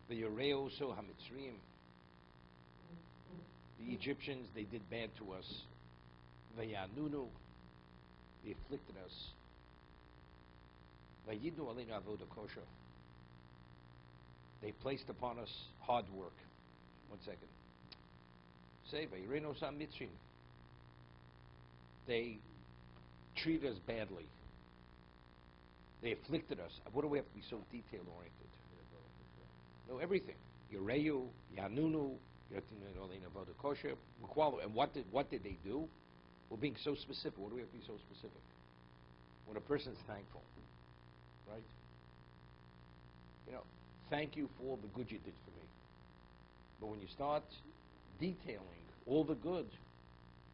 The Yoreo Hamitzriim. The Egyptians, they did bad to us. Vayanunu, they afflicted us. Vayidnu aleinu avoda kosher. They placed upon us hard work. 1 second. Say, Vayirenu Hamitzriim. They treated us badly. They afflicted us. What do we have to be so detail-oriented? No, everything. Yoreu, Yanunu, Kosher. And what did they do? We're being so specific. What do we have to be so specific? When a person's thankful, right? Thank you for all the good you did for me. But when you start detailing all the good,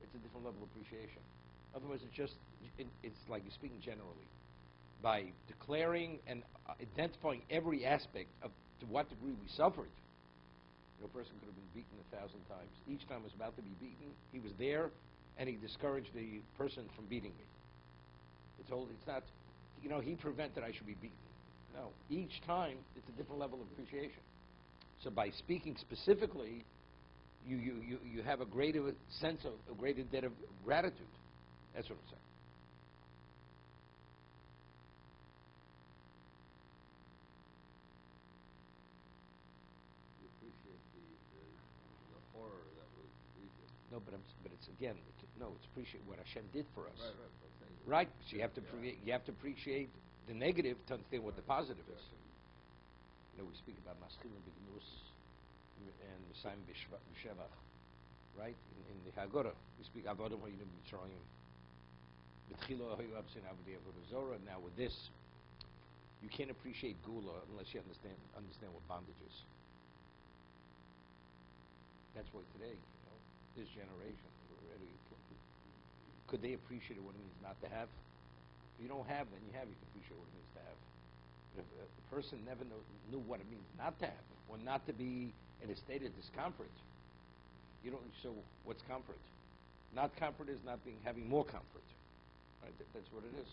it's a different level of appreciation. Otherwise, it's like you're speaking generally. By declaring and identifying every aspect of to what degree we suffered. A person could have been beaten 1,000 times. Each time I was about to be beaten, he was there, and he discouraged the person from beating me. It's not, he prevented I should be beaten. No, each time it's a different level of appreciation. So by speaking specifically, you have a greater sense of a greater debt of gratitude. That's what I'm saying. No, but it's again. It's appreciate what Hashem did for us. Right. So you have to appreciate the negative to understand what the positive is. We speak about Maschilim B'Gnus and Messiah B'Shevach, right? In the Haggadah, we speak Avodim Ha'yinu B'Mitzrayim. B'Tchila Ha'yu Absin Avdei Avodah Zorah. Now with this, you can't appreciate Gula unless you understand what bondage is. That's why today, this generation, could they appreciate what it means not to have? If you don't have, then you have. You can appreciate what it means to have. But if a person never knew what it means not to have, or not to be in a state of discomfort, you don't. So what's comfort? Not comfort is not having more comfort. Right? That's what it is.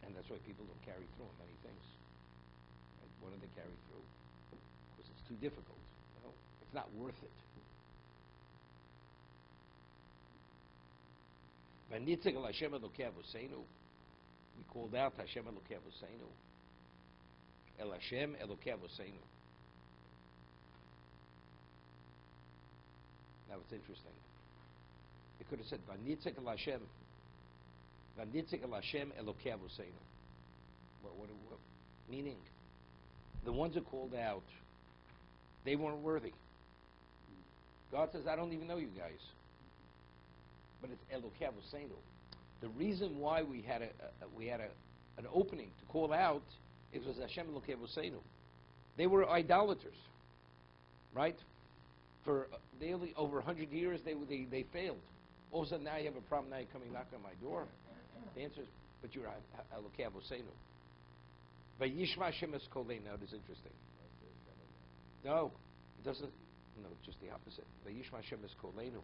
And that's why people don't carry through on many things. Right? Why don't they carry through? Because it's too difficult. It's not worth it. We called out Hashem Elokei Avoseinu. El Hashem Elokei Avoseinu. Now it's interesting. It could have said Vanitzek El Hashem. Vanitzek El Hashem Elokei Avoseinu. What meaning? The ones who called out, they weren't worthy. God says, I don't even know you guys. But it's Elokei Avoseinu. The reason why we had an opening to call out is because Hashem Elokei Avoseinu. They were idolaters, right? For nearly over 100 years, they failed. All of a sudden, now you have a problem. Now you're coming knock on my door. The answer is, but you're Elokei Avoseinu. Vayishma Hashem es koleinu. Now, this is interesting. No, it doesn't. No, it's just the opposite. Vayishma Hashem es koleinu.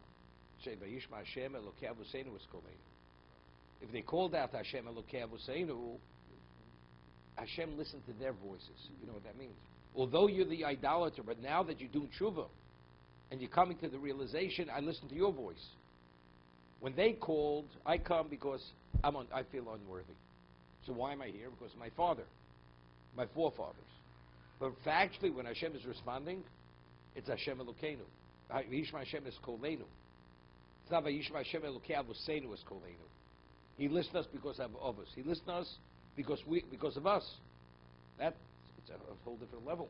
Say Vayishma Hashem Elokei Avoseinu es koleinu. If they called out Hashem Elokei Avoseinu, Hashem listened to their voices. You know what that means? Although you're the idolater, but now that you're doing tshuva and you're coming to the realization, I listen to your voice. When they called, I come because I feel unworthy. So why am I here? Because of my father, my forefathers. But factually, when Hashem is responding, it's Hashem Elokeinu. Vayishma Hashem es koleinu. It's not Vayishma Hashem Elokei Avoseinu es koleinu. He listened to us because of us. He listened to us because of us. It's a whole different level.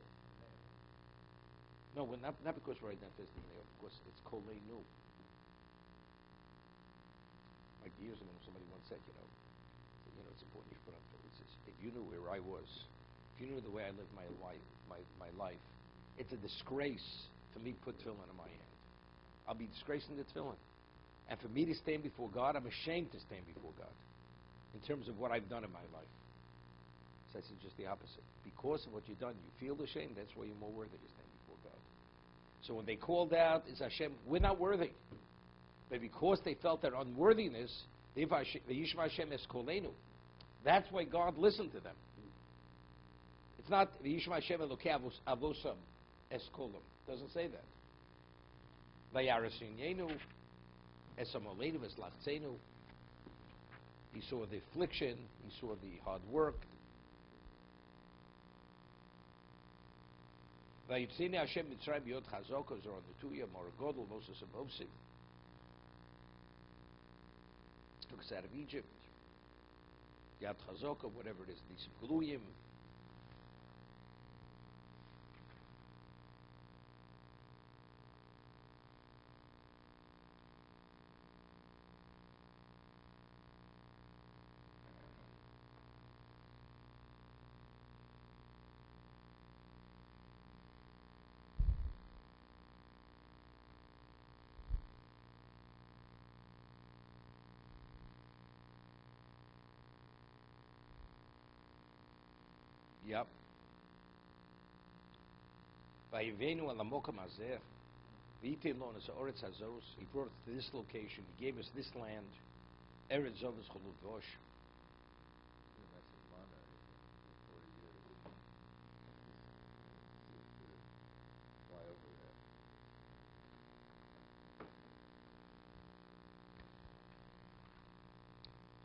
No, not because we're identified there, because it's koleinu. Like years ago, somebody once said, it's important you put on Torah. If you knew where I was, if you knew the way I lived my life, it's a disgrace for me to put tefillin in my hand. I'll be disgracing the tefillin. And for me to stand before God, I'm ashamed to stand before God in terms of what I've done in my life. So I said just the opposite. Because of what you've done, you feel ashamed. That's why you're more worthy to stand before God. So when they called out, it's Hashem, we're not worthy. But because they felt that unworthiness, V'yishma Hashem es kolenu. That's why God listened to them. It's not V'yishma Hashem Elokei avosam es kolam. Doesn't say that. V'yarasin es amolenu es lachtzenu. He saw the affliction. He saw the hard work. Vayitzini Hashem Mitzrayim Yod Chazokos are on the 2 year Maragodol Moses Abovsim. Took us out of Egypt. Yad Chazokah, whatever it is, Nisim Gluyim. Yep. Vayivenu al Hamokam Hazeh, v'yitin lo nes ha'oretz hazos. He brought us to this location. He gave us this land. Eretz Zovus Cholut Vosh.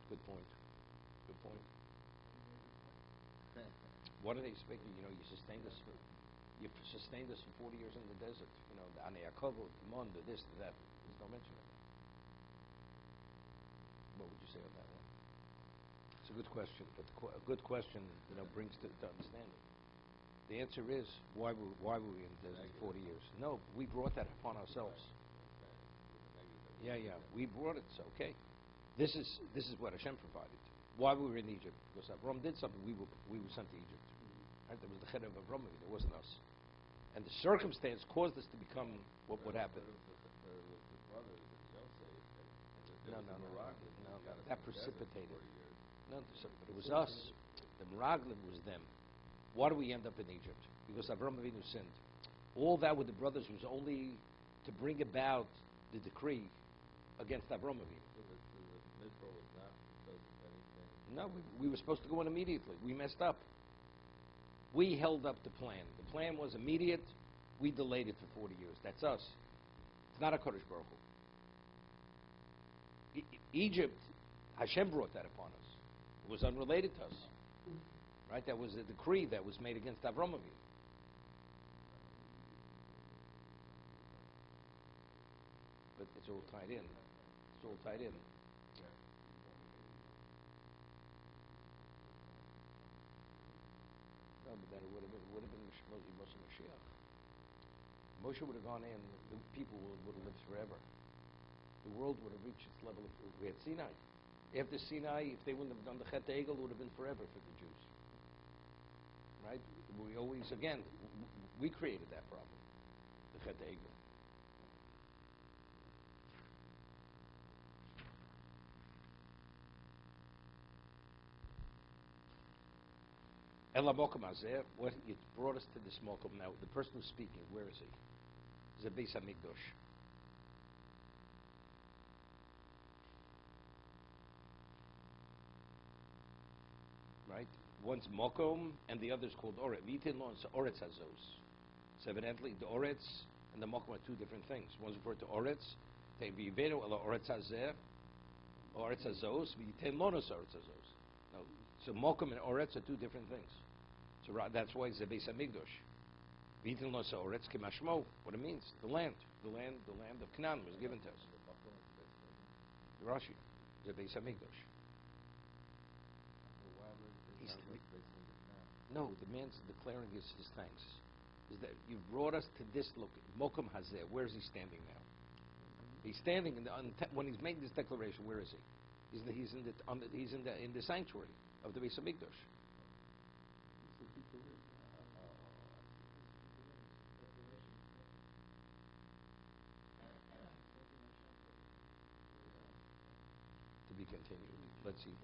Good point. Good point. What are they expecting? You sustained us for 40 years in the desert. The Aneyakov, the Mon, the this, the that. There's no mention of it. What would you say on that one? It's a good question, but a good question, brings to understand it. The answer is, why were we in the desert 40 years? No, we brought that upon ourselves. Yeah, we brought it. So okay, this is what Hashem provided. Why we were in Egypt? Because Avram did something. We were sent to Egypt. Right? That was the head of Avram. It wasn't us. And the circumstance caused us to become what happened. No. That precipitated. No, but it was us. The Meraglim was them. Why do we end up in Egypt? Because Avram Avinu sinned. All that with the brothers was only to bring about the decree against Avram Avinu. No, we were supposed to go in immediately. We messed up. We held up the plan. The plan was immediate. We delayed it for 40 years. That's us. It's not a Kodesh Baruch Hu. Egypt, Hashem brought that upon us. It was unrelated to us. Right? That was a decree that was made against Avram Avinu. But it's all tied in. It's all tied in. No, but that it would have been Moshe Mashiach. Moshe would have gone in, the people would have lived forever. The world would have reached its level of, we had Sinai. After Sinai, if they wouldn't have done the Chet Egel, it would have been forever for the Jews. Right? We always, again, we created that problem, the Chet Egel. Elamokum Azeh, what it brought us to this Mokum. Now, the person who's speaking, where is he? He's a Beis Hamikdash. Right? One's Mokum, and the other's called Oret. Vitin lo and Oretz Hazos. So evidently, the Oretz and the Mokum are two different things. One's referred to Oretz. They vivenu ela Oretz Hazeh, Oretz Hazos. Vitin lo nos Oretz Hazos. No, so Mokum and Oretz are two different things. So that's why it's a Beis Hamikdash. Vitin lo Oretz kimashmo. What it means? The land of Canaan was given to us. Rashi, the Beis Hamikdash. No, the man's declaring his thanks. Is that you've brought us to this look, Mokum Hazeh. Where is he standing now? He's standing when he's making this declaration. Where is he? He's in the sanctuary of the Beis Hamikdash. To be continued. Let's see.